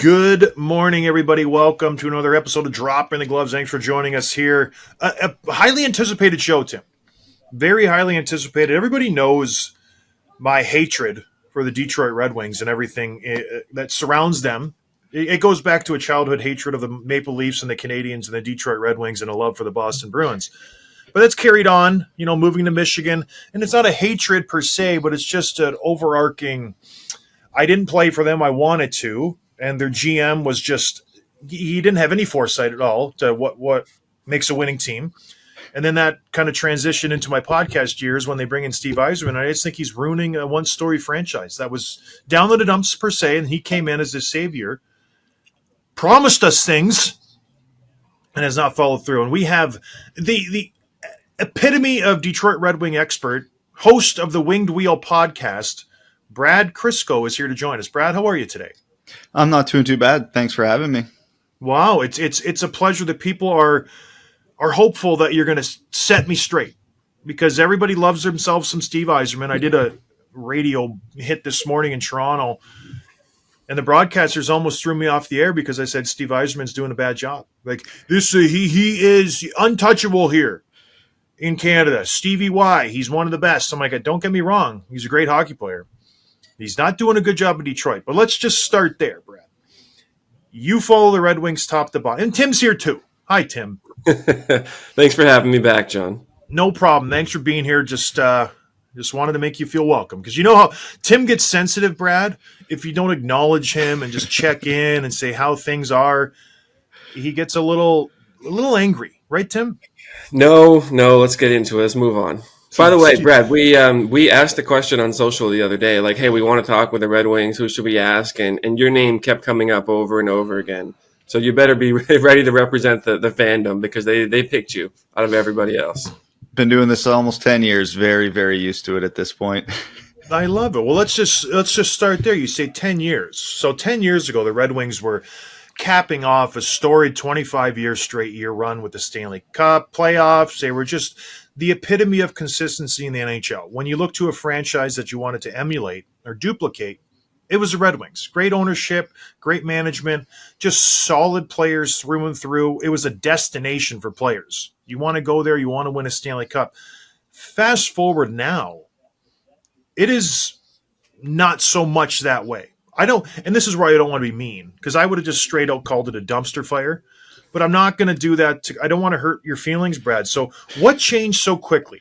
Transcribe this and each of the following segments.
Good morning, everybody. Welcome to another episode of Drop in the Gloves. Thanks for joining us here. A highly anticipated show, Tim. Very highly anticipated. Everybody knows my hatred for the Detroit Red Wings and everything that surrounds them. It goes back to a childhood hatred of the Maple Leafs and the Canadiens and the Detroit Red Wings and a love for the Boston Bruins. But it's carried on, moving to Michigan. And it's not a hatred per se, but it's just an overarching, I didn't play for them, I wanted to. And their GM was he didn't have any foresight at all to what makes a winning team. And then that kind of transitioned into my podcast years when they bring in Steve Yzerman. I just think he's ruining a one-story franchise that was down to the dumps per se, and he came in as the savior, promised us things, and has not followed through. And we have the epitome of Detroit Red Wing expert, host of the Winged Wheel podcast, Brad Krysko is here to join us. Brad, how are you today? I'm not doing too bad. Thanks for having me. Wow, it's a pleasure that people are hopeful that you're going to set me straight, because everybody loves themselves some Steve Yzerman. I did a radio hit this morning in Toronto, and the broadcasters almost threw me off the air because I said Steve Yzerman's doing a bad job. Like this, he is untouchable here in Canada. Stevie Y, he's one of the best. I'm like, don't get me wrong, he's a great hockey player. He's not doing a good job in Detroit. But let's just start there, Brad. You follow the Red Wings top to bottom. And Tim's here too. Hi, Tim. Thanks for having me back, John. No problem. Thanks for being here. Just wanted to make you feel welcome. Because you know how Tim gets sensitive, Brad? If you don't acknowledge him and just check in and say how things are, he gets a little angry. Right, Tim? No, let's get into it. Let's move on. By the way, Brad, we asked a question on social the other day, like, hey, we want to talk with the Red Wings. Who should we ask? And your name kept coming up over and over again. So you better be ready to represent the fandom, because they picked you out of everybody else. Been doing this almost 10 years. Very, very used to it at this point. I love it. Well, let's just start there. You say 10 years. So 10 years ago, the Red Wings were capping off a storied 25-year straight year run with the Stanley Cup playoffs. They were just the epitome of consistency in the NHL. When you look to a franchise that you wanted to emulate or duplicate, it was the Red Wings. Great ownership, great management, just solid players through and through. It was a destination for players. You want to go there, you want to win a Stanley Cup. Fast forward now, it is not so much that way. And this is why I don't want to be mean, because I would have just straight out called it a dumpster fire. But I'm not going to do that. I don't want to hurt your feelings, Brad. So what changed so quickly?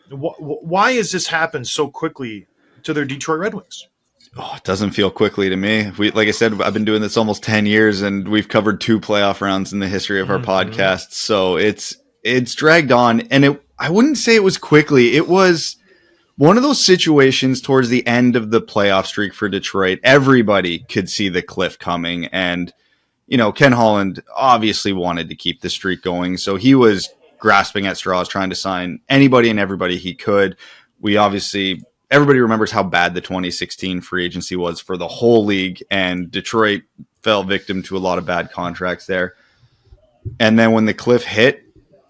Why has this happened so quickly to their Detroit Red Wings? Oh, it doesn't feel quickly to me. Like I said, I've been doing this almost 10 years, and we've covered 2 playoff rounds in the history of our podcast. So it's dragged on, and I wouldn't say it was quickly. It was one of those situations towards the end of the playoff streak for Detroit. Everybody could see the cliff coming, and Ken Holland obviously wanted to keep the streak going, so he was grasping at straws, trying to sign anybody and everybody he could. Everybody remembers how bad the 2016 free agency was for the whole league, and Detroit fell victim to a lot of bad contracts there. And then when the cliff hit,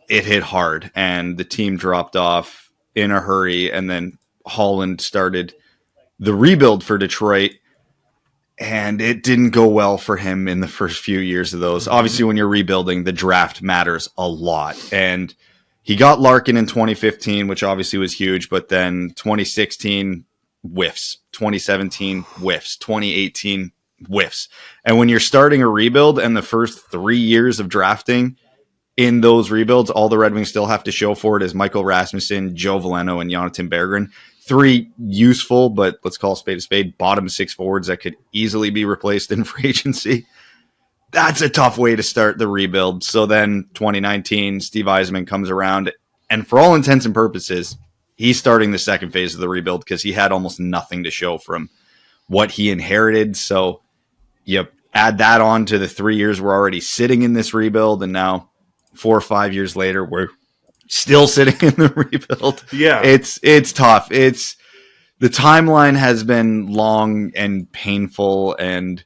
it hit hard, and the team dropped off in a hurry, and then Holland started the rebuild for Detroit. And it didn't go well for him in the first few years of those. Obviously, when you're rebuilding, the draft matters a lot. And he got Larkin in 2015, which obviously was huge. But then 2016, whiffs. 2017, whiffs. 2018, whiffs. And when you're starting a rebuild and the first 3 years of drafting in those rebuilds, all the Red Wings still have to show for it is Michael Rasmussen, Joe Veleno, and Jonathan Berggren. 3 useful, but let's call a spade, bottom 6 forwards that could easily be replaced in free agency. That's a tough way to start the rebuild. So then 2019, Steve Yzerman comes around, and for all intents and purposes, he's starting the second phase of the rebuild because he had almost nothing to show from what he inherited. So you add that on to the 3 years we're already sitting in this rebuild, and now 4 or 5 years later, we're still sitting in the rebuild. Yeah. It's tough. The timeline has been long and painful, and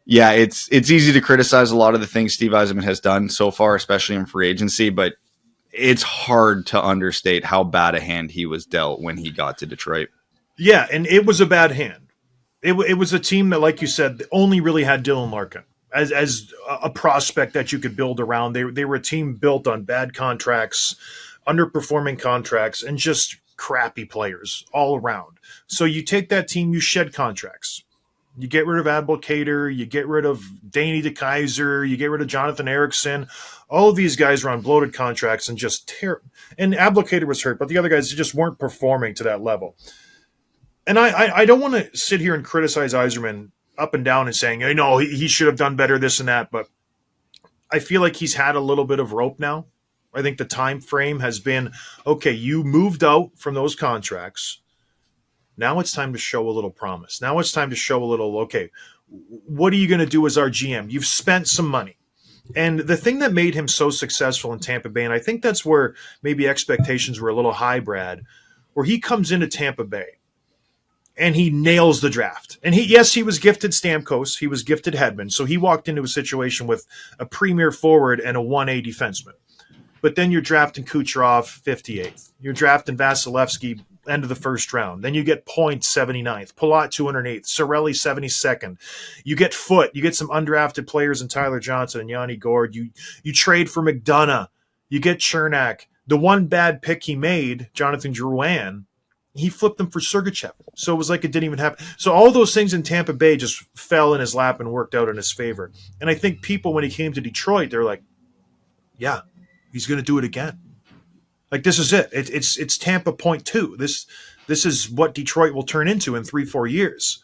yeah, it's easy to criticize a lot of the things Steve Yzerman has done so far, especially in free agency, but it's hard to understate how bad a hand he was dealt when he got to Detroit. Yeah, and it was a bad hand. It was a team that, like you said, only really had Dylan Larkin as a prospect that you could build around. They were a team built on bad contracts, underperforming contracts, and just crappy players all around. So you take that team, you shed contracts. You get rid of Abdelkader, you get rid of Danny DeKaiser, you get rid of Jonathan Erickson. All of these guys are on bloated contracts and just tear. And Abdelkader was hurt, but the other guys just weren't performing to that level. And I don't want to sit here and criticize Yzerman up and down and saying, he should have done better, this and that, but I feel like he's had a little bit of rope now. I think the time frame has been, okay, you moved out from those contracts. Now it's time to show a little promise. Now it's time to show a little, okay, what are you going to do as our GM? You've spent some money. And the thing that made him so successful in Tampa Bay, and I think that's where maybe expectations were a little high, Brad, where he comes into Tampa Bay and he nails the draft. And he was gifted Stamkos. He was gifted Hedman. So he walked into a situation with a premier forward and a 1A defenseman. But then you're drafting Kucherov 58th. You're drafting Vasilevsky end of the first round. Then you get Point 79th, Palat 208th, Cirelli 72nd. You get Foote. You get some undrafted players in Tyler Johnson and Yanni Gord. You trade for McDonough. You get Chernak. The one bad pick he made, Jonathan Drouin, he flipped them for Sergachev. So it was like it didn't even happen. So all those things in Tampa Bay just fell in his lap and worked out in his favor. And I think people, when he came to Detroit, they're like, yeah, he's going to do it again. Like, this is it. It's Tampa point 2. This is what Detroit will turn into in 3-4 years.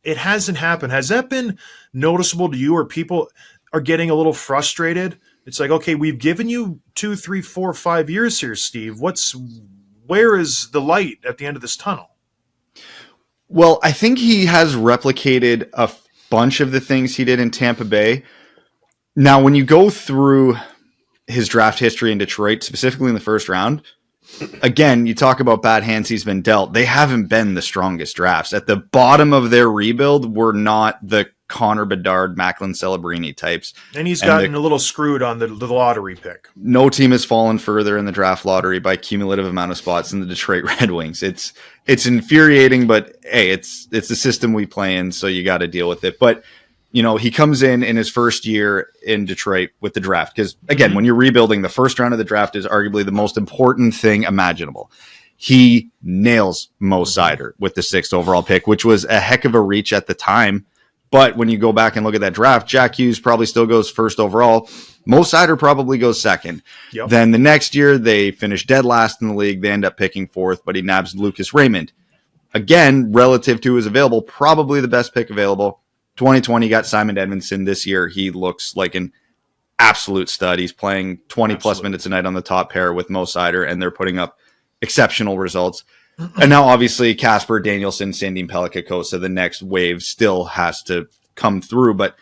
It hasn't happened. Has that been noticeable to you, or people are getting a little frustrated? It's like, okay, we've given you 2, 3, 4, 5 years here, Steve. Where is the light at the end of this tunnel? Well, I think he has replicated a bunch of the things he did in Tampa Bay. Now, when you go through his draft history in Detroit, specifically in the first round, again, you talk about bad hands he's been dealt. They haven't been the strongest drafts. At the bottom of their rebuild were not the Connor Bedard, Macklin Celebrini types. And he's gotten a little screwed on the lottery pick. No team has fallen further in the draft lottery by cumulative amount of spots than the Detroit Red Wings. It's infuriating, but hey, it's the system we play in, so you got to deal with it. But he comes in his first year in Detroit with the draft. Because, again, when you're rebuilding, the first round of the draft is arguably the most important thing imaginable. He nails Mo Seider with the 6th overall pick, which was a heck of a reach at the time. But when you go back and look at that draft, Jack Hughes probably still goes 1st overall. Mo Seider probably goes 2nd. Yep. Then the next year, they finish dead last in the league. They end up picking 4th, but he nabs Lucas Raymond. Again, relative to his available, probably the best pick available. 2020 got Simon Edmondson. This year, he looks like an absolute stud. He's playing 20-plus minutes a night on the top pair with Mo Seider, and they're putting up exceptional results. And now, obviously, Casper Danielson, Sandin Pellikka-Kosa, the next wave still has to come through. But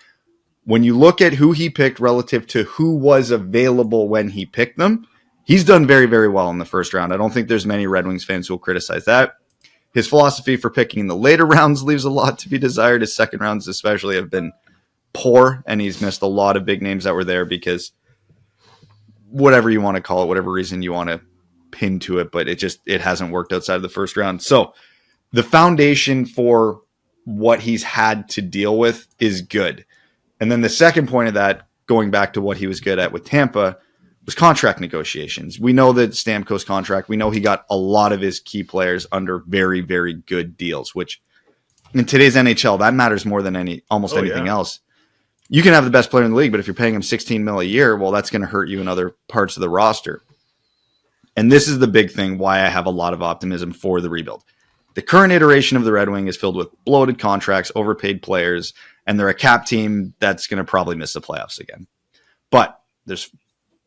when you look at who he picked relative to who was available when he picked them, he's done very, very well in the first round. I don't think there's many Red Wings fans who will criticize that. His philosophy for picking the later rounds leaves a lot to be desired. His second rounds especially have been poor, and he's missed a lot of big names that were there because whatever you want to call it, whatever reason you want to pin to it, but it hasn't worked outside of the first round. So the foundation for what he's had to deal with is good. And then the second point of that, going back to what he was good at with Tampa, was contract negotiations. We know that Stamkos contract, we know he got a lot of his key players under very, very good deals, which in today's NHL, that matters more than almost anything else. You can have the best player in the league, but if you're paying him $16 million a year, well, that's going to hurt you in other parts of the roster. And this is the big thing why I have a lot of optimism for the rebuild. The current iteration of the Red Wing is filled with bloated contracts, overpaid players, and they're a cap team that's going to probably miss the playoffs again. But there's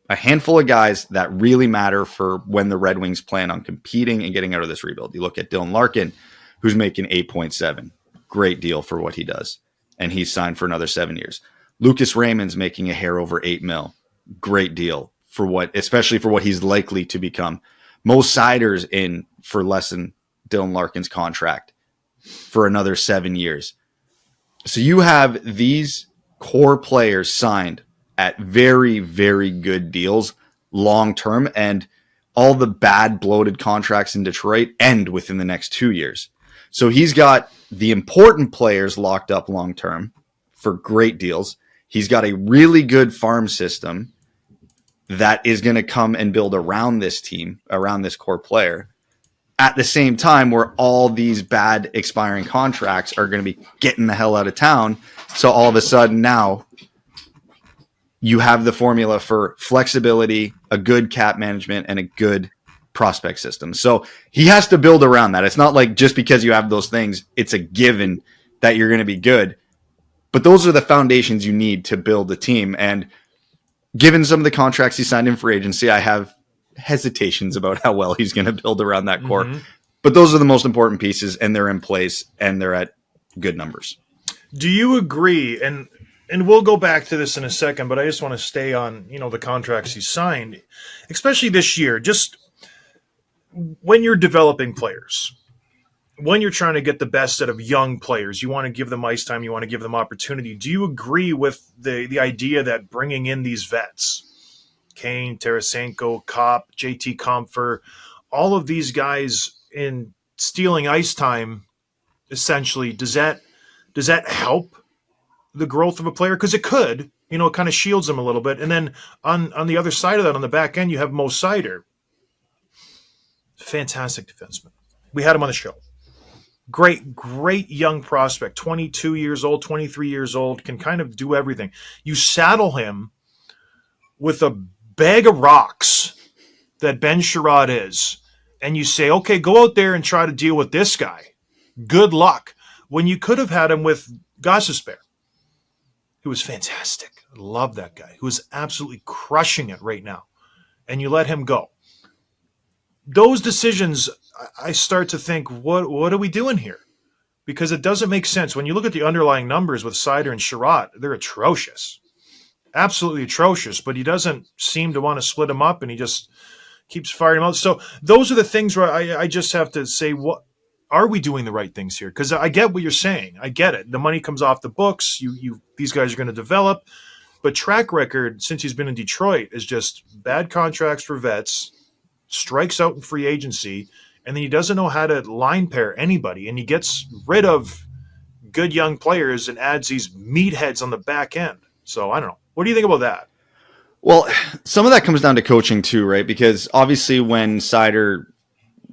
a handful of guys that really matter for when the Red Wings plan on competing and getting out of this rebuild. You look at Dylan Larkin, who's making 8.7. Great deal for what he does. And he's signed for another 7 years. Lucas Raymond's making a hair over $8 million. Great deal for especially for what he's likely to become. Mo Seider's in for less than Dylan Larkin's contract for another 7 years. So you have these core players signed at very, very good deals long-term, and all the bad bloated contracts in Detroit end within the next 2 years. So he's got the important players locked up long term for great deals. He's got a really good farm system that is going to come and build around this team, around this core player. At the same time, where all these bad expiring contracts are going to be getting the hell out of town. So all of a sudden now you have the formula for flexibility, a good cap management, and a good prospect system. So he has to build around that. It's not like just because you have those things, it's a given that you're going to be good. But those are the foundations you need to build a team. And given some of the contracts he signed in free agency, I have hesitations about how well he's going to build around that core. Mm-hmm. But those are the most important pieces, and they're in place, and they're at good numbers. Do you agree? And we'll go back to this in a second, but I just want to stay on, the contracts he signed, especially this year. Just when you're developing players, when you're trying to get the best out of young players, you want to give them ice time, you want to give them opportunity. Do you agree with the idea that bringing in these vets, Kane, Tarasenko, Kopp, JT Compher, all of these guys in stealing ice time, essentially, does that help the growth of a player? Because it could, it kind of shields them a little bit. And then on the other side of that, on the back end, you have Mo Seider. Fantastic defenseman. We had him on the show. Great young prospect, 22 years old, 23 years old, can kind of do everything. You saddle him with a bag of rocks that Ben Sherrod is, and you say, okay, go out there and try to deal with this guy. Good luck. When you could have had him with Gostisbehere, who was fantastic. I love that guy, who is absolutely crushing it right now. And you let him go. Those decisions, I start to think, what are we doing here? Because it doesn't make sense. When you look at the underlying numbers with Seider and Sherrod, they're atrocious. Absolutely atrocious. But he doesn't seem to want to split them up, and he just keeps firing them out. So those are the things where I just have to say, what are we doing the right things here? Because I get what you're saying. I get it. The money comes off the books. These guys are going to develop. But track record, since he's been in Detroit, is just bad contracts for vets, strikes out in free agency, and then he doesn't know how to line pair anybody, and he gets rid of good young players and adds these meatheads on the back end. So I don't know. What do you think about that? Well, some of that comes down to coaching too, right? Because obviously when Seider,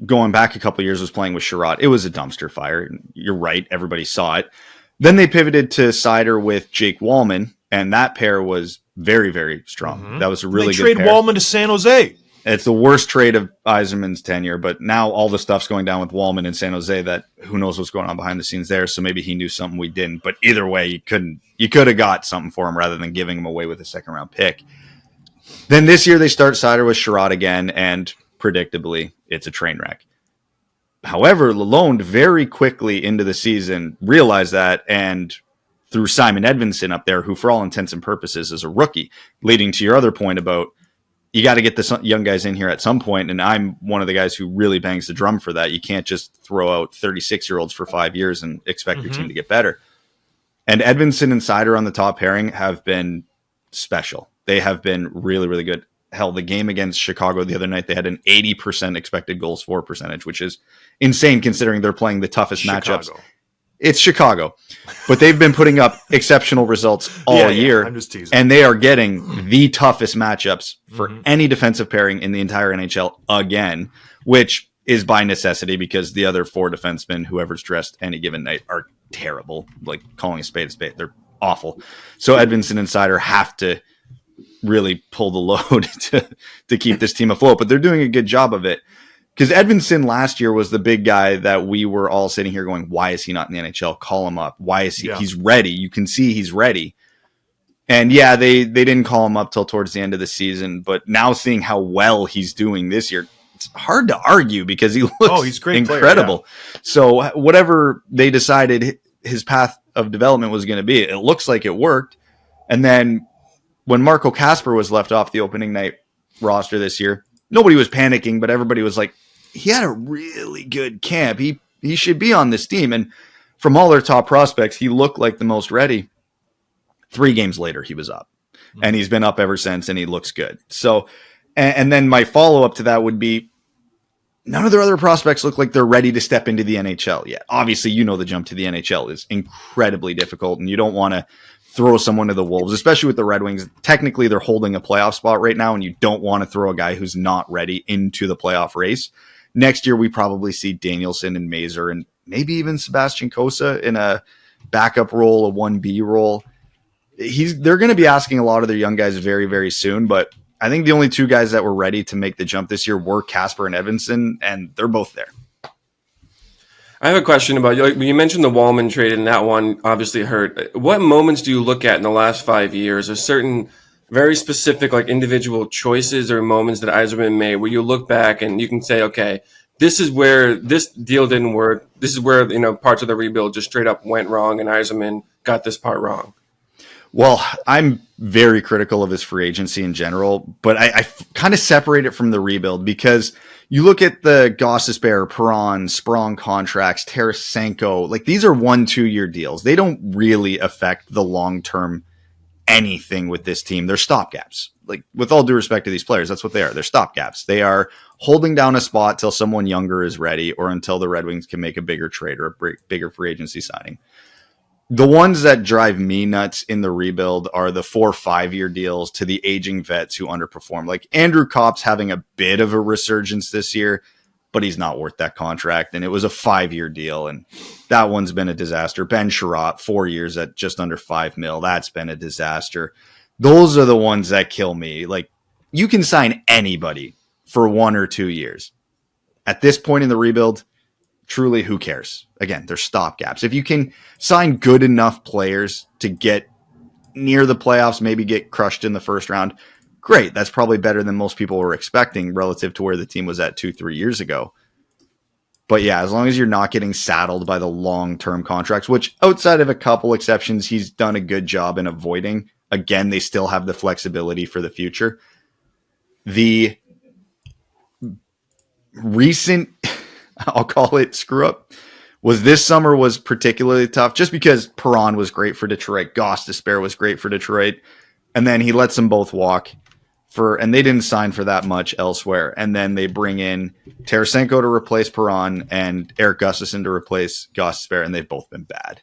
going back a couple of years, was playing with Sherrod, it was a dumpster fire. You're right. Everybody saw it. Then they pivoted to Seider with Jake Wallman, and that pair was very, very strong. Mm-hmm. That was a really good pair. They trade Wallman to San Jose. It's the worst trade of Yzerman's tenure, but now all the stuff's going down with Wallman in San Jose that who knows what's going on behind the scenes there. So maybe he knew something we didn't, but either way, you could have got something for him rather than giving him away with a second round pick. Then this year they start Seider with Sherrod again, and predictably it's a train wreck. However, Lalonde very quickly into the season realized that, and threw Simon Edvinsson up there, who for all intents and purposes is a rookie, leading to your other point about you got to get the young guys in here at some point, and I'm one of the guys who really bangs the drum for that. You can't just throw out 36-year-olds for 5 years and expect your team to get better. And Edvinsson and Seider on the top pairing have been special. They have been really, really good. Hell, the game against Chicago the other night, they had an 80% expected goals for percentage, which is insane considering they're playing the toughest matchups. It's Chicago, but they've been putting up exceptional results all year, I'm just teasing. And they are getting the toughest matchups for any defensive pairing in the entire NHL again, which is by necessity because the other four defensemen, whoever's dressed any given night, are terrible. Like calling a spade, they're awful. So Edvinsson and Seider have to really pull the load to keep this team afloat, but they're doing a good job of it. Because Edvinsson last year was the big guy that we were all sitting here going, why is he not in the NHL? Call him up. Why is he? Yeah. He's ready. You can see he's ready. And yeah, they didn't call him up till towards the end of the season. But now seeing how well he's doing this year, it's hard to argue because he looks he's a great incredible. Player, yeah. So whatever they decided his path of development was going to be, it looks like it worked. And then when Marco Kasper was left off the opening night roster this year, nobody was panicking, but everybody was like, he had a really good camp. He should be on this team. And from all their top prospects, he looked like the most ready. 3 games later, he was up. And he's been up ever since, and he looks good. So, and then my follow-up to that would be, none of their other prospects look like they're ready to step into the NHL yet. Obviously, the jump to the NHL is incredibly difficult, and you don't want to throw someone to the Wolves, especially with the Red Wings. Technically, they're holding a playoff spot right now, and you don't want to throw a guy who's not ready into the playoff race. Next year, we probably see Danielson and Mazer and maybe even Sebastian Cossa in a backup role, a 1B role. They're going to be asking a lot of their young guys very, very soon, but I think the only two guys that were ready to make the jump this year were Kasper and Edvinsson, and they're both there. I have a question about you mentioned the Wallman trade, and that one obviously hurt. What moments do you look at in the last 5 years? Are certain very specific, like individual choices or moments that Yzerman made where you look back and you can say, okay, this is where this deal didn't work. This is where parts of the rebuild just straight up went wrong, and Yzerman got this part wrong. Well, I'm very critical of his free agency in general, but I kind of separate it from the rebuild because you look at the Gostisbehere, Perron, Sprong contracts, Tarasenko, like these are 1-2 year deals. They don't really affect the long-term anything with this team. They're stopgaps. Like, with all due respect to these players, that's what they are. They're stopgaps. They are holding down a spot till someone younger is ready or until the Red Wings can make a bigger trade or a bigger free agency signing. The ones that drive me nuts in the rebuild are the 4-5 year deals to the aging vets who underperform. Like Andrew Kopp's having a bit of a resurgence this year, but he's not worth that contract. And it was a 5-year deal, and that one's been a disaster. Ben Sherratt, 4 years at just under $5 million. That's been a disaster. Those are the ones that kill me. Like, you can sign anybody for 1 or 2 years. At this point in the rebuild, truly, who cares? Again, they're stopgaps. If you can sign good enough players to get near the playoffs, maybe get crushed in the first round, great. That's probably better than most people were expecting relative to where the team was at 2-3 years ago. But yeah, as long as you're not getting saddled by the long-term contracts, which outside of a couple exceptions, he's done a good job in avoiding. Again, they still have the flexibility for the future. The recent, I'll call it screw up, was this summer was particularly tough just because Perron was great for Detroit. Gostisbehere was great for Detroit. And then he lets them both walk and they didn't sign for that much elsewhere. And then they bring in Tarasenko to replace Perron and Eric Gustafsson to replace Gostisbehere, and they've both been bad.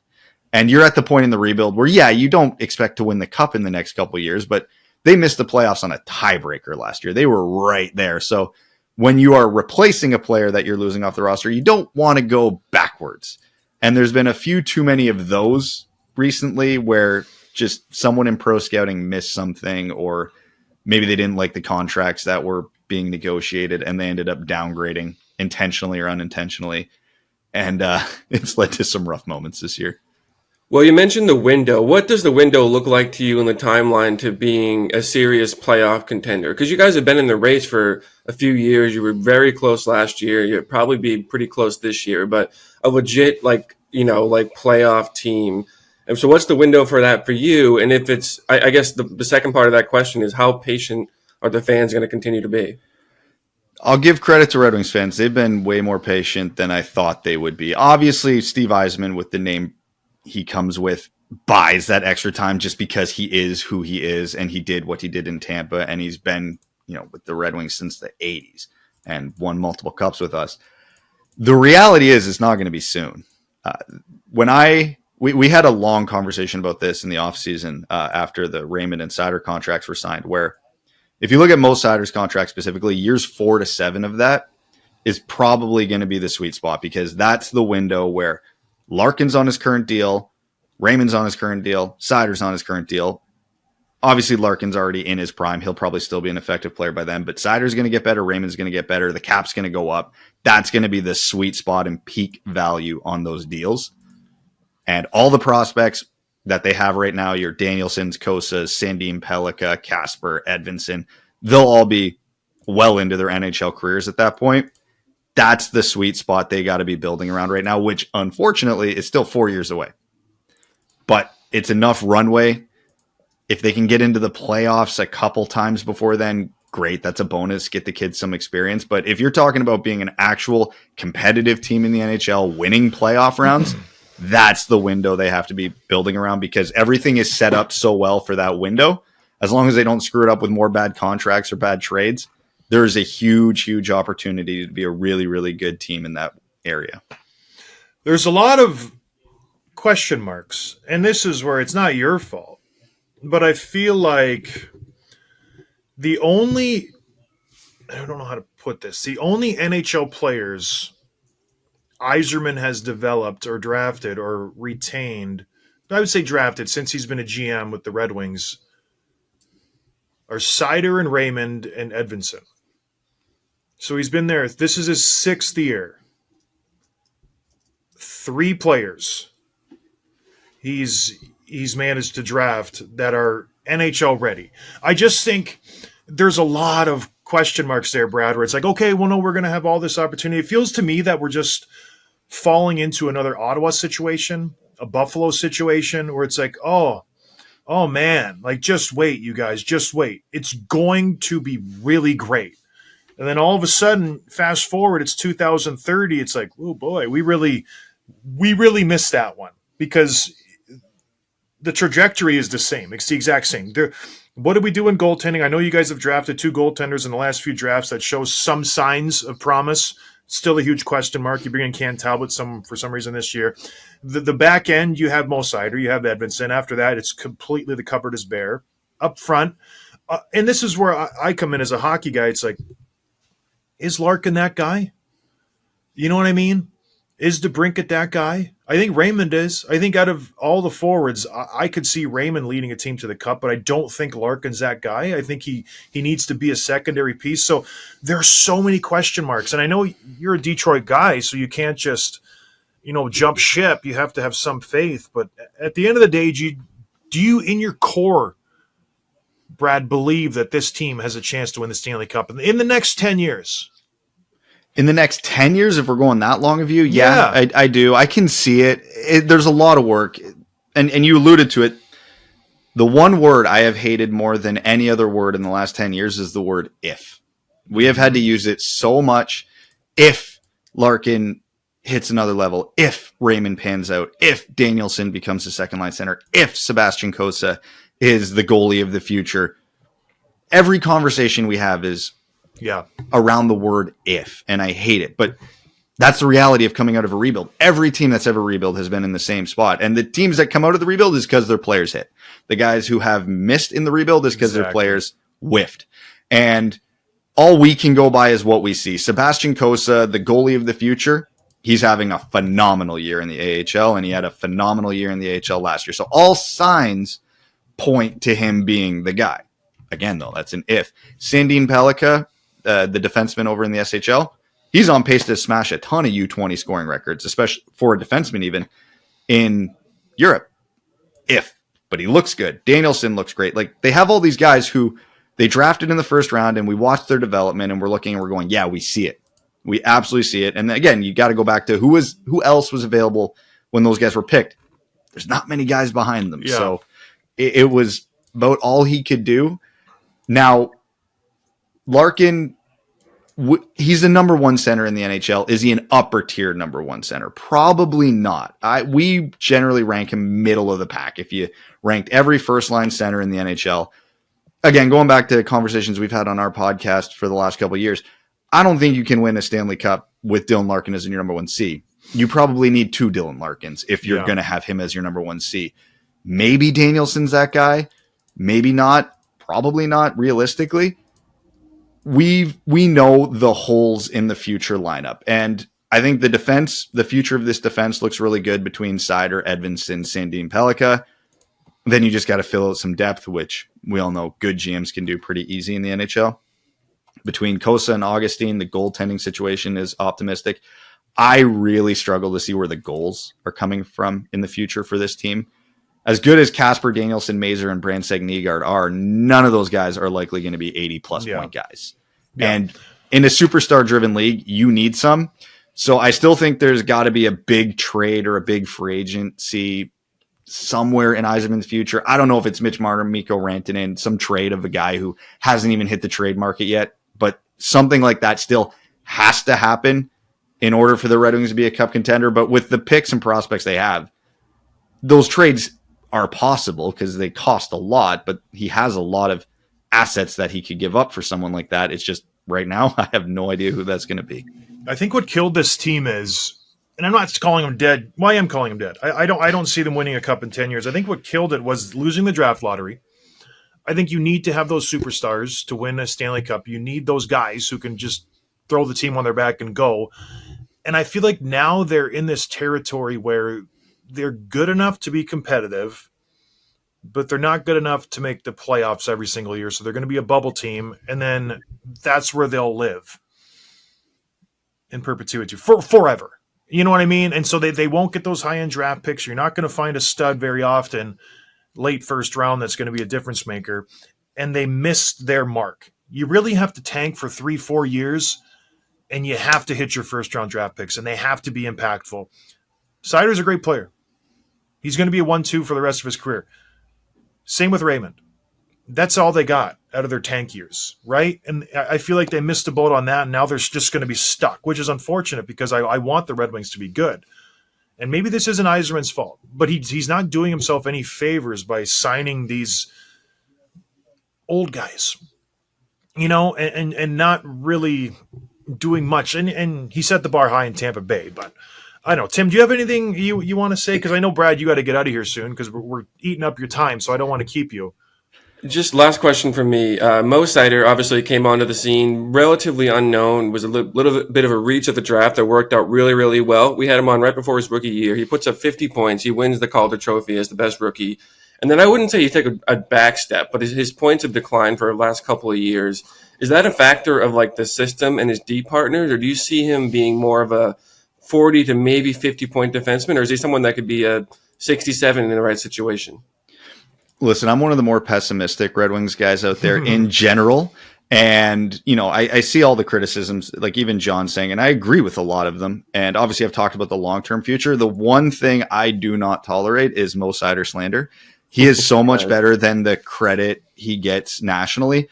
And you're at the point in the rebuild where, yeah, you don't expect to win the cup in the next couple of years, but they missed the playoffs on a tiebreaker last year. They were right there. So when you are replacing a player that you're losing off the roster, you don't want to go backwards. And there's been a few too many of those recently where just someone in pro scouting missed something, or maybe they didn't like the contracts that were being negotiated and they ended up downgrading intentionally or unintentionally. And it's led to some rough moments this year. Well, you mentioned the window. What does the window look like to you in the timeline to being a serious playoff contender? Because you guys have been in the race for a few years. You were very close last year. You'll probably be pretty close this year, but a legit, playoff team. And so what's the window for that for you? And if it's, I guess the second part of that question is, how patient are the fans going to continue to be? I'll give credit to Red Wings fans. They've been way more patient than I thought they would be. Obviously, Steve Yzerman, with the name he comes with, buys that extra time just because he is who he is, and he did what he did in Tampa, and he's been, with the Red Wings since the 80s and won multiple cups with us. The reality is it's not going to be soon. We had a long conversation about this in the offseason after the Raymond and Seider contracts were signed, where if you look at most Seider's contracts specifically, years 4 to 7 of that is probably going to be the sweet spot, because that's the window where Larkin's on his current deal, Raymond's on his current deal, Seider's on his current deal. Obviously, Larkin's already in his prime. He'll probably still be an effective player by then, but Seider's going to get better, Raymond's going to get better, the cap's going to go up. That's going to be the sweet spot and peak value on those deals. And all the prospects that they have right now, your Danielsons, Kosas, Sandin Pellikka, Kasper, Edvinsson, they'll all be well into their NHL careers at that point. That's the sweet spot they got to be building around right now, which unfortunately is still 4 years away. But it's enough runway. If they can get into the playoffs a couple times before then, great. That's a bonus. Get the kids some experience. But if you're talking about being an actual competitive team in the NHL, winning playoff rounds, that's the window they have to be building around, because everything is set up so well for that window. As long as they don't screw it up with more bad contracts or bad trades, there is a huge, huge opportunity to be a really, really good team in that area. There's a lot of question marks, and this is where it's not your fault, but I feel like the only, I don't know how to put this, the only NHL players Yzerman has developed or drafted or retained, I would say drafted since he's been a GM with the Red Wings, are Seider and Raymond and Edvinsson. So he's been there. This is his 6th year. 3 players he's managed to draft that are NHL ready. I just think there's a lot of question marks there, Brad, where it's like, okay, well, no, we're going to have all this opportunity. It feels to me that we're just falling into another Ottawa situation, a Buffalo situation, where it's like, oh man, like, just wait, you guys, just wait. It's going to be really great. And then all of a sudden, fast forward, it's 2030. It's like, oh boy, we really missed that one, because the trajectory is the same. It's the exact same. What do we do in goaltending? I know you guys have drafted 2 goaltenders in the last few drafts that show some signs of promise. Still a huge question mark. You bring in Cam Talbot for some reason this year. The back end, you have Mo Seider, you have Edvinsson. After that, it's completely the cupboard is bare. Up front, and this is where I come in as a hockey guy. It's like, is Larkin that guy? You know what I mean? Is DeBrincat that guy? I think Raymond is. I think out of all the forwards, I could see Raymond leading a team to the cup, but I don't think Larkin's that guy. I think he needs to be a secondary piece. So there are so many question marks. And I know you're a Detroit guy, so you can't just, jump ship. You have to have some faith. But at the end of the day, do you in your core, Brad, believe that this team has a chance to win the Stanley Cup in the next 10 years? In the next 10 years, if we're going that long of view, yeah. I do. I can see it. There's a lot of work. And you alluded to it. The one word I have hated more than any other word in the last 10 years is the word if. We have had to use it so much. If Larkin hits another level, if Raymond pans out, if Danielson becomes a second-line center, if Sebastian Cossa is the goalie of the future. Every conversation we have is around the word if, and I hate it. But that's the reality of coming out of a rebuild. Every team that's ever rebuilt has been in the same spot. And the teams that come out of the rebuild is because their players hit. The guys who have missed in the rebuild is because their players whiffed. And all we can go by is what we see. Sebastian Cossa, the goalie of the future, he's having a phenomenal year in the AHL, and he had a phenomenal year in the AHL last year. So all signs point to him being the guy. Again, though, that's an if. Sandin Pellikka, the defenseman over in the SHL, he's on pace to smash a ton of U20 scoring records, especially for a defenseman even in Europe. But he looks good. Danielson looks great. Like, they have all these guys who they drafted in the first round, and we watched their development, and we're looking and we're going, yeah, we see it. We absolutely see it. And again, you got to go back to who else was available when those guys were picked. There's not many guys behind them. Yeah. So it was about all he could do. Now, Larkin, he's the number one center in the NHL. Is he an upper tier number one center? Probably not. We generally rank him middle of the pack. If you ranked every first line center in the NHL, again, going back to conversations we've had on our podcast for the last couple of years, I don't think you can win a Stanley Cup with Dylan Larkin as your number one C. You probably need 2 Dylan Larkins if you're going to have him as your number one C. Maybe Danielson's that guy. Maybe not. Probably not, realistically. We know the holes in the future lineup. And I think the future of this defense looks really good between Seider, Edvinsson, Sandin Pellikka. Then you just got to fill out some depth, which we all know good GMs can do pretty easy in the NHL. Between Cossa and Augustine, the goaltending situation is optimistic. I really struggle to see where the goals are coming from in the future for this team. As good as Casper, Danielson, Mazur, and Brandsteg Nygaard are, none of those guys are likely going to be 80-plus point guys. Yeah. And in a superstar-driven league, you need some. So I still think there's got to be a big trade or a big free agency somewhere in Yzerman's future. I don't know if it's Mitch Marner, Mikko Rantanen, some trade of a guy who hasn't even hit the trade market yet, but something like that still has to happen in order for the Red Wings to be a cup contender. But with the picks and prospects they have, those trades are possible because they cost a lot, but he has a lot of assets that he could give up for someone like that. It's just right now, I have no idea who that's going to be. I think what killed this team is, and I'm not calling them dead. Well, I am calling them dead. I don't see them winning a cup in 10 years. I think what killed it was losing the draft lottery. I think you need to have those superstars to win a Stanley Cup. You need those guys who can just throw the team on their back and go. And I feel like now they're in this territory where they're good enough to be competitive, but they're not good enough to make the playoffs every single year. So they're going to be a bubble team, and then that's where they'll live in perpetuity forever. You know what I mean? And so they won't get those high-end draft picks. You're not going to find a stud very often late first round that's going to be a difference maker. And they missed their mark. You really have to tank for 3-4 years, and you have to hit your first-round draft picks, and they have to be impactful. Seider's a great player. He's going to be a 1-2 for the rest of his career. Same with Raymond. That's all they got out of their tank years, right? And I feel like they missed the boat on that, and now they're just going to be stuck, which is unfortunate because I want the Red Wings to be good. And maybe this isn't Yzerman's fault, but he's not doing himself any favors by signing these old guys, you know, and not really doing much. And he set the bar high in Tampa Bay, but I don't know. Tim, do you have anything you want to say? Because I know, Brad, you got to get out of here soon because we're eating up your time, so I don't want to keep you. Just last question from me. Mo Seider obviously came onto the scene relatively unknown, was a little bit of a reach at the draft that worked out really, really well. We had him on right before his rookie year. He puts up 50 points. He wins the Calder Trophy as the best rookie. And then I wouldn't say he took a back step, but his points have declined for the last couple of years. Is that a factor of like the system and his D partners, or do you see him being more of a 40 to maybe 50-point defenseman, or is he someone that could be a 67 in the right situation? Listen, I'm one of the more pessimistic Red Wings guys out there in general. And, you know, I see all the criticisms, like even John saying, and I agree with a lot of them. And obviously I've talked about the long-term future. The one thing I do not tolerate is Mo Seider slander. He is so much better than the credit he gets nationally.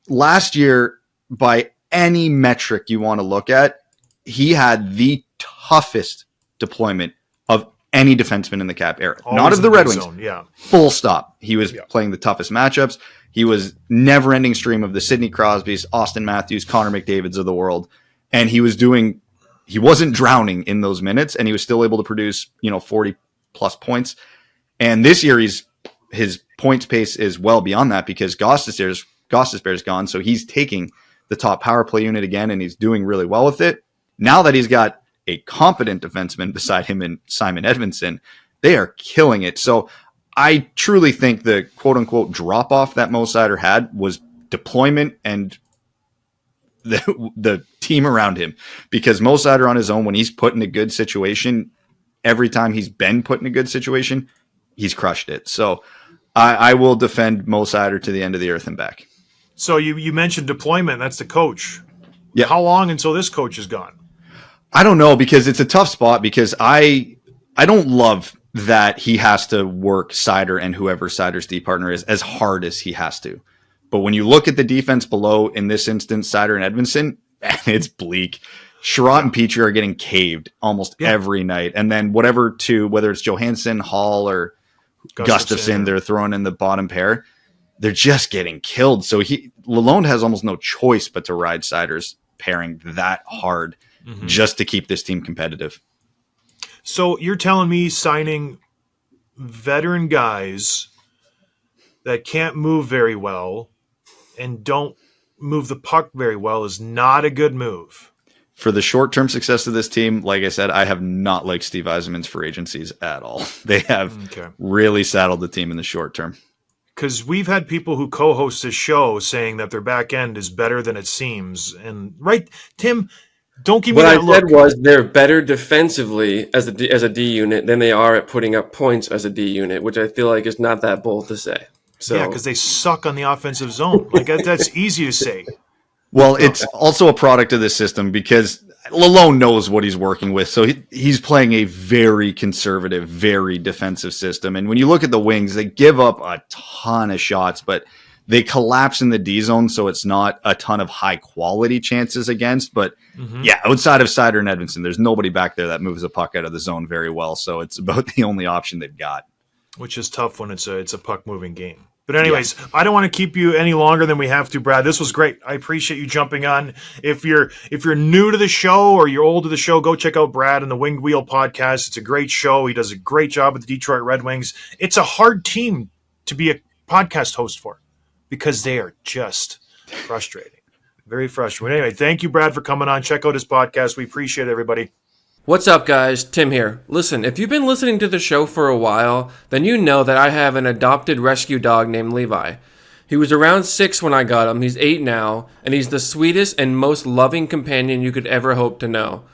Last year, by any metric you want to look at, he had the toughest deployment of any defenseman in the Cap era. Always not of the Red Wings. Zone, yeah. Full stop. He was playing the toughest matchups. He was never-ending stream of the Sidney Crosbys, Austin Matthews, Connor McDavids of the world. And he wasn't drowning in those minutes, and he was still able to produce, 40-plus points. And this year, his points pace is well beyond that because Gostisbehere's gone, so he's taking the top power play unit again, and he's doing really well with it. Now that he's got a competent defenseman beside him in Simon Edmondson, they are killing it. So I truly think the quote-unquote drop-off that Mo Seider had was deployment and the team around him. Because Mo Seider on his own, when he's put in a good situation, every time he's been put in a good situation, he's crushed it. So I will defend Mo Seider to the end of the earth and back. So you mentioned deployment. That's the coach. Yeah. How long until this coach is gone? I don't know, because it's a tough spot because I don't love that he has to work Seider and whoever Seider's D partner is as hard as he has to. But when you look at the defense below, in this instance, Seider and Edmondson, it's bleak. Sherratt and Petrie are getting caved almost every night. And then whether it's Johansson, Hall, or Gustafsson, they're throwing in the bottom pair, they're just getting killed. So Lalonde has almost no choice but to ride Seider's pairing that hard just to keep this team competitive. So you're telling me signing veteran guys that can't move very well and don't move the puck very well is not a good move? For the short-term success of this team, like I said, I have not liked Steve Yzerman's free agencies at all. They have really saddled the team in the short term. Because we've had people who co-host this show saying that their back end is better than it seems. And right, Tim, don't give me that look. What I said was they're better defensively as a D unit than they are at putting up points as a D unit, which I feel like is not that bold to say. So yeah, because they suck on the offensive zone. Like that's easy to say. Well, it's also a product of this system because Lalonde knows what he's working with. So he's playing a very conservative, very defensive system. And when you look at the Wings, they give up a ton of shots, but they collapse in the D zone. So it's not a ton of high quality chances against. But yeah, outside of Seider and Edmondson, there's nobody back there that moves a puck out of the zone very well. So it's about the only option they've got. Which is tough when it's a puck moving game. But anyways, I don't want to keep you any longer than we have to, Brad. This was great. I appreciate you jumping on. If you're new to the show or you're old to the show, go check out Brad and the Winged Wheel podcast. It's a great show. He does a great job with the Detroit Red Wings. It's a hard team to be a podcast host for because they are just frustrating. Very frustrating. Anyway, thank you, Brad, for coming on. Check out his podcast. We appreciate it, everybody. What's up, guys? Tim here. Listen, if you've been listening to the show for a while, then you know that I have an adopted rescue dog named Levi. He was around 6 when I got him. He's 8 now, and he's the sweetest and most loving companion you could ever hope to know.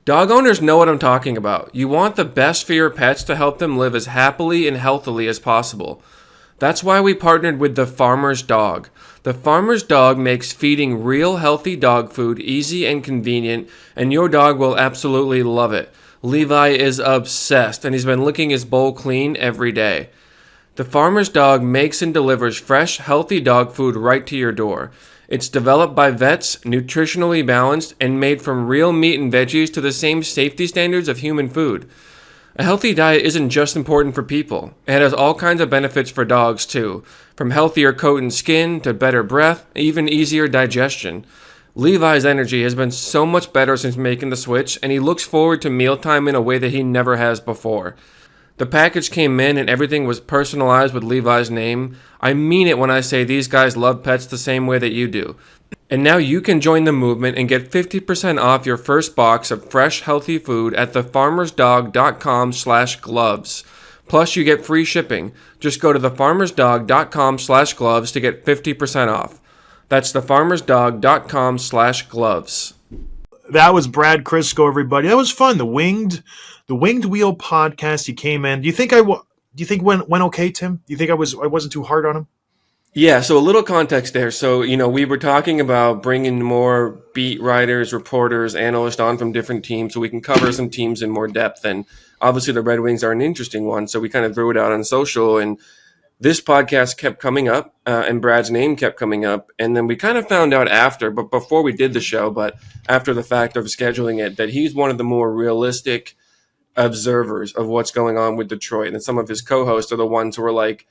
Dog owners know what I'm talking about. You want the best for your pets to help them live as happily and healthily as possible. That's why we partnered with The Farmer's Dog. The Farmer's Dog makes feeding real healthy dog food easy and convenient, and your dog will absolutely love it. Levi is obsessed, and he's been licking his bowl clean every day. The Farmer's Dog makes and delivers fresh, healthy dog food right to your door. It's developed by vets, nutritionally balanced, and made from real meat and veggies to the same safety standards of human food. A healthy diet isn't just important for people. It has all kinds of benefits for dogs, too. From healthier coat and skin to better breath, even easier digestion. Levi's energy has been so much better since making the switch, and he looks forward to mealtime in a way that he never has before. The package came in and everything was personalized with Levi's name. I mean it when I say these guys love pets the same way that you do. And now you can join the movement and get 50% off your first box of fresh, healthy food at thefarmersdog.com/gloves. Plus, you get free shipping. Just go to thefarmersdog.com/gloves to get 50% off. That's thefarmersdog.com/gloves. That was Brad Krysko, everybody. That was fun. The Winged Wheel podcast. He came in. Do you think went okay, Tim? Do you think I wasn't too hard on him? Yeah, so a little context there. So, we were talking about bringing more beat writers, reporters, analysts on from different teams so we can cover some teams in more depth. And obviously the Red Wings are an interesting one, so we kind of threw it out on social. And this podcast kept coming up, and Brad's name kept coming up. And then we kind of found out before we did the show, but after the fact of scheduling it, that he's one of the more realistic observers of what's going on with Detroit. And some of his co-hosts are the ones who are like,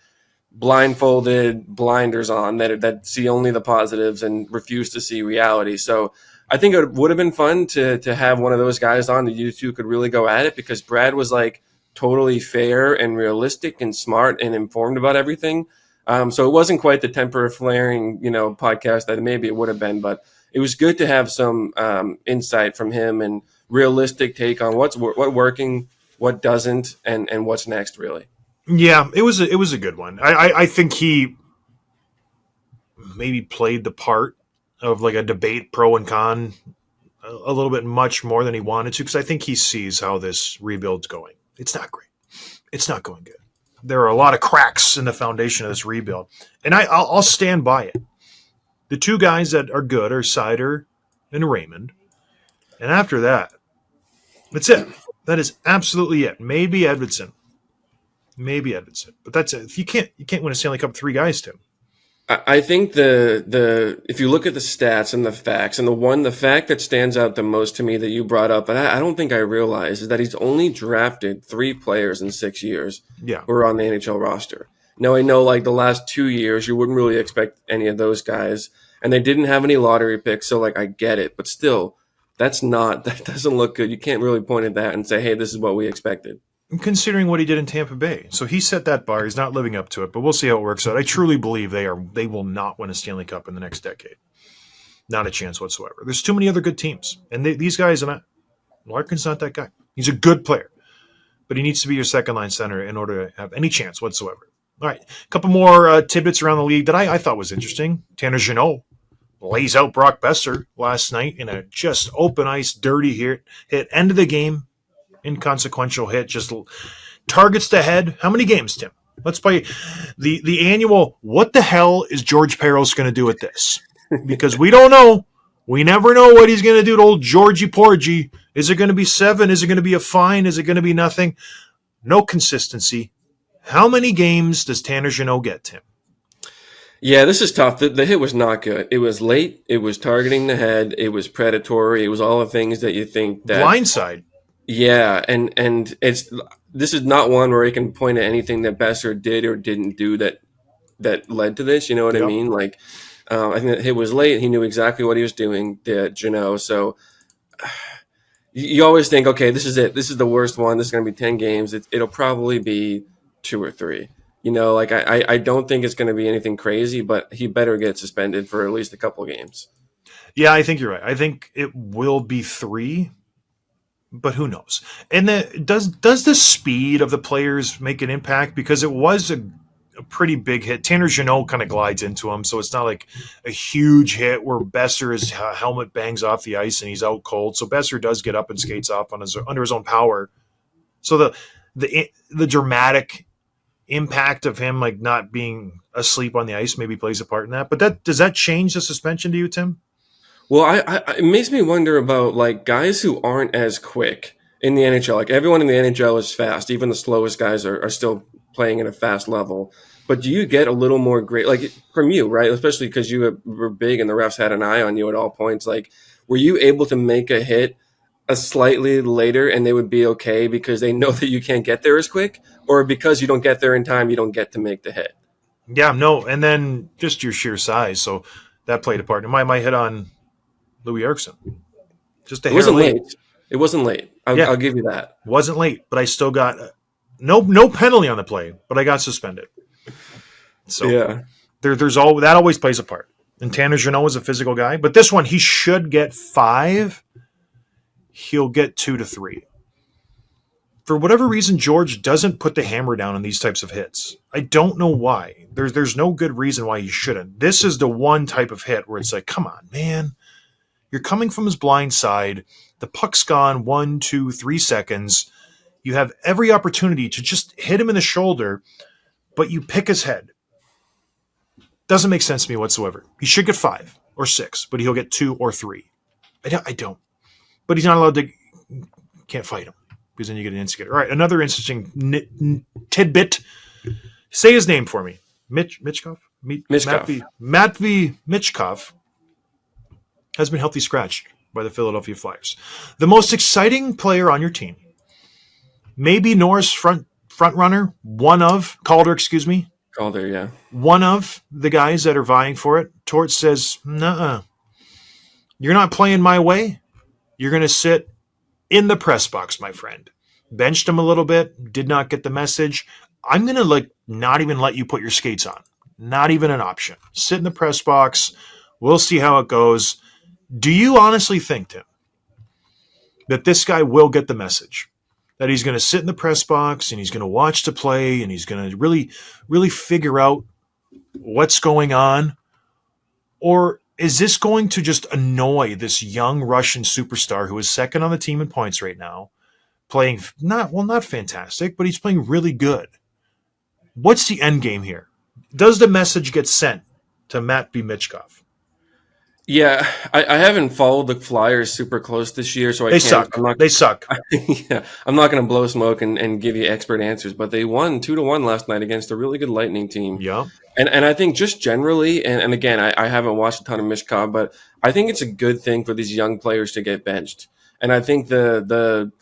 blindfolded, blinders on, that see only the positives and refuse to see reality. So I think it would have been fun to have one of those guys on that you two could really go at it, because Brad was like totally fair and realistic and smart and informed about everything. So it wasn't quite the temper flaring, podcast that maybe it would have been, but it was good to have some insight from him and realistic take on what working, what doesn't, and what's next, really. Yeah, it was a good one. I think he maybe played the part of like a debate pro and con a little bit much more than he wanted to, because I think he sees how this rebuild's going. It's not great. It's not going good. There are a lot of cracks in the foundation of this rebuild, and I'll stand by it. The two guys that are good are Seider and Raymond, and after that, that's it. That is absolutely it. Maybe Edvinsson, but that's it. You can't win a Stanley Cup with 3 guys, Tim. I think the if you look at the stats and the facts, and the fact that stands out the most to me that you brought up, and I don't think I realized, is that he's only drafted 3 players in 6 years who are on the NHL roster. Now, I know like the last 2 years you wouldn't really expect any of those guys, and they didn't have any lottery picks, so like I get it, but still, that doesn't look good. You can't really point at that and say, hey, this is what we expected. Considering what he did in Tampa Bay. So he set that bar. He's not living up to it, but we'll see how it works out. I truly believe they will not win a Stanley Cup in the next decade. Not a chance whatsoever. There's too many other good teams. And these guys are not. Larkin's not that guy. He's a good player, but he needs to be your second line center in order to have any chance whatsoever. All right. A couple more tidbits around the league that I thought was interesting. Tanner Jeannot lays out Brock Besser last night in a just open ice, dirty hit. End of the game. Inconsequential hit, just targets the head. How many games, Tim? Let's play the annual. What the hell is George Peros going to do with this? Because we don't know. We never know what he's going to do to old Georgie Porgy. Is it going to be 7? Is it going to be a fine? Is it going to be nothing? No consistency. How many games does Tanner Jeannot get, Tim? Yeah, this is tough. The hit was not good. It was late. It was targeting the head. It was predatory. It was all the things that you think that blindside. Yeah, and this is not one where I can point at anything that Besser did or didn't do that that led to this. You know what I mean? Like, I think that hit was late. He knew exactly what he was doing, Jeannot. So you always think, okay, this is it. This is the worst one. This is going to be 10 games. It'll probably be 2 or 3. You know, like I don't think it's going to be anything crazy, but he better get suspended for at least a couple games. Yeah, I think you're right. I think it will be 3, but who knows? And does the speed of the players make an impact? Because it was a pretty big hit. Tanner Jeannot kind of glides into him, so it's not like a huge hit where Besser's helmet bangs off the ice and he's out cold. So Besser does get up and skates off on under his own power. So the dramatic impact of him like not being asleep on the ice maybe plays a part in that. But does that change the suspension to you, Tim? Well, it makes me wonder about like guys who aren't as quick in the NHL. Like everyone in the NHL is fast. Even the slowest guys are still playing at a fast level. But do you get a little more great, like from you, right? Especially because you were big and the refs had an eye on you at all points. Like, were you able to make a hit a slightly later and they would be okay because they know that you can't get there as quick, or because you don't get there in time, you don't get to make the hit? Yeah, no. And then just your sheer size. So that played a part. And my hit on Louis Eriksson. Just a hair late. It wasn't late. I'll give you that. Wasn't late, but I still got no penalty on the play, but I got suspended. So yeah, there's that always plays a part. And Tanner Jeannot is a physical guy, but this one he should get 5. He'll get 2 to 3. For whatever reason, George doesn't put the hammer down on these types of hits. I don't know why. There's no good reason why he shouldn't. This is the one type of hit where it's like, come on, man. You're coming from his blind side. The puck's gone 1, 2, 3 seconds. You have every opportunity to just hit him in the shoulder, but you pick his head. Doesn't make sense to me whatsoever. He should get 5 or 6, but he'll get 2 or 3. I don't. But he's not allowed to. Can't fight him because then you get an instigator. All right, another interesting tidbit. Say his name for me. Michkov? Michkov. Matvey Michkov has been healthy scratched by the Philadelphia Flyers. The most exciting player on your team. Maybe Norris front runner. Calder, Calder, yeah. One of the guys that are vying for it. Torts says, nuh-uh. You're not playing my way. You're going to sit in the press box, my friend. Benched him a little bit. Did not get the message. I'm going to not even let you put your skates on. Not even an option. Sit in the press box. We'll see how it goes. Do you honestly think, Tim, that this guy will get the message? That he's going to sit in the press box and he's going to watch the play and he's going to really, really figure out what's going on? Or is this going to just annoy this young Russian superstar who is second on the team in points right now, playing not fantastic, but he's playing really good? What's the end game here? Does the message get sent to Matvey Michkov? Yeah, I haven't followed the Flyers super close this year, so they suck. They suck. Yeah, I'm not going to blow smoke and give you expert answers, but they won 2-1 last night against a really good Lightning team. Yeah, and I think just generally, and again, I haven't watched a ton of Michkov, but I think it's a good thing for these young players to get benched. And I think the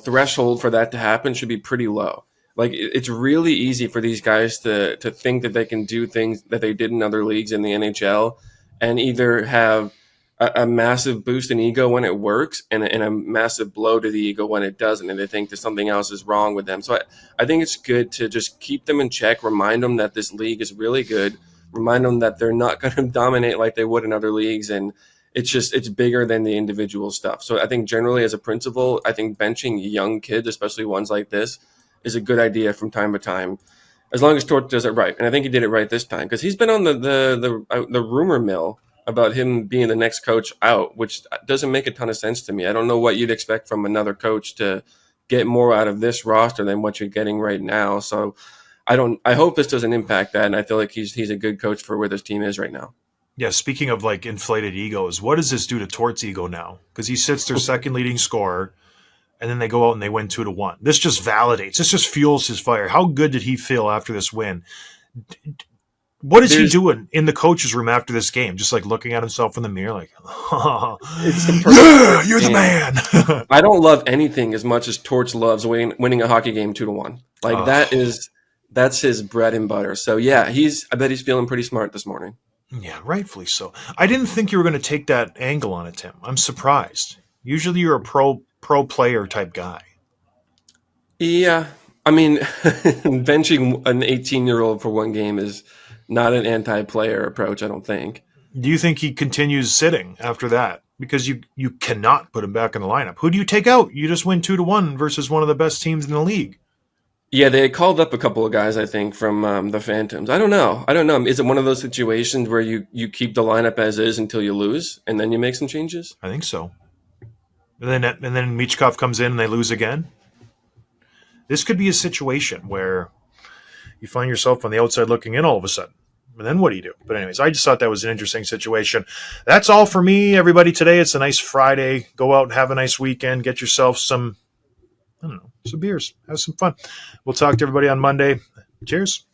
threshold for that to happen should be pretty low. Like, it's really easy for these guys to think that they can do things that they did in other leagues in the NHL and either have a massive boost in ego when it works and a massive blow to the ego when it doesn't, and they think that something else is wrong with them. So I think it's good to just keep them in check, remind them that this league is really good, remind them that they're not going to dominate like they would in other leagues, and it's bigger than the individual stuff. So I think generally as a principle, I think benching young kids, especially ones like this, is a good idea from time to time, as long as Torts does it right. And I think he did it right this time, because he's been on the rumor mill about him being the next coach out, which doesn't make a ton of sense to me. I don't know what you'd expect from another coach to get more out of this roster than what you're getting right now. So I hope this doesn't impact that, and I feel like he's a good coach for where this team is right now. Yeah, speaking of inflated egos, what does this do to Torts' ego now? Because he sits their second leading scorer, and then they go out and they win 2-1. This just validates. This just fuels his fire. How good did he feel after this win? What is he doing in the coach's room after this game? Just looking at himself in the mirror, it's the yeah, you're the man. I don't love anything as much as Torts loves winning a hockey game 2-1. That is That's his bread and butter. So yeah, I bet he's feeling pretty smart this morning. Yeah, rightfully so. I didn't think you were going to take that angle on it, Tim. I'm surprised. Usually you're a pro player type guy. Yeah, I mean, benching an 18-year-old for one game is not an anti-player approach, I don't think. Do you think he continues sitting after that? Because you cannot put him back in the lineup. Who do you take out? You just win 2-1 versus one of the best teams in the league. Yeah, they called up a couple of guys, I think, from the Phantoms. I don't know. Is it one of those situations where you keep the lineup as is until you lose, and then you make some changes? I think so. And then Michkov comes in and they lose again. This could be a situation where you find yourself on the outside looking in all of a sudden. And then what do you do? But anyways, I just thought that was an interesting situation. That's all for me, everybody, today. It's a nice Friday. Go out and have a nice weekend. Get yourself some beers. Have some fun. We'll talk to everybody on Monday. Cheers.